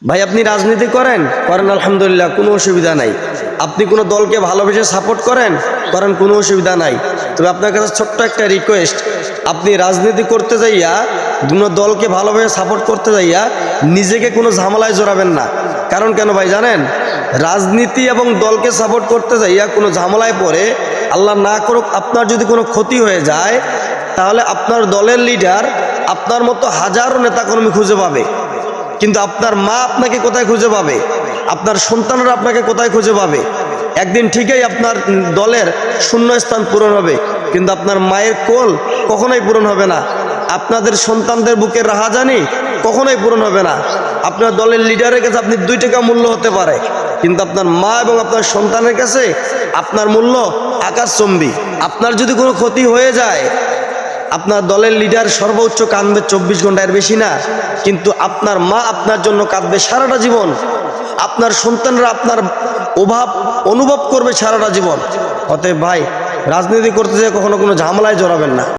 ভাই আপনি রাজনীতি করেন আলহামদুলিল্লাহ, কোনো অসুবিধা নাই। আপনি কোনো দলকে ভালোবেসে সাপোর্ট করেন কোনো অসুবিধা নাই। তবে আপনার কাছে ছোট্ট একটা রিকোয়েস্ট, আপনি রাজনীতি করতে যাইয়া কোনো দলকে ভালোবেসে সাপোর্ট করতে যাইয়া নিজেকে কোনো ঝামেলায় জড়াবেন না। কারণ কেন ভাই জানেন, রাজনীতি এবং দলকে সাপোর্ট করতে যাইয়া কোনো ঝামেলায় পড়ে আল্লাহ না করুক আপনার যদি কোনো ক্ষতি হয়ে যায়, তাহলে আপনার দলের লিডার আপনার মতো হাজারো নেতাকর্মী খুঁজে পাবে, কিন্তু আপনার মা আপনাকে কোথায় খুঁজে পাবে, আপনার সন্তানরা আপনাকে কোথায় খুঁজে পাবে। একদিন ঠিকই আপনার দলের শূন্য স্থান পূরণ হবে, কিন্তু আপনার মায়ের কোল কখনোই পূরণ হবে না। আপনাদের সন্তানদের বুকের রাহাজানি কখনোই পূরণ হবে না। আপনার দলের লিডারের কাছে আপনি 2 টাকা মূল্য হতে পারে, কিন্তু আপনার মা এবং আপনার সন্তানের কাছে আপনার মূল্য আকাশচুম্বী। আপনার যদি কোনো ক্ষতি হয়ে যায়, আপনার দলের লিডার সর্বোচ্চ কাঁদবে 24 ঘন্টার বেশি না, কিন্তু আপনার মা আপনার জন্য কাঁদবে সারাটা জীবন। আপনার সন্তানরা আপনার অভাব অনুভব করবে সারাটা জীবন। অতএব ভাই, রাজনীতি করতে যেয়ে কখনো কোনো ঝামেলায় জড়াবেন না।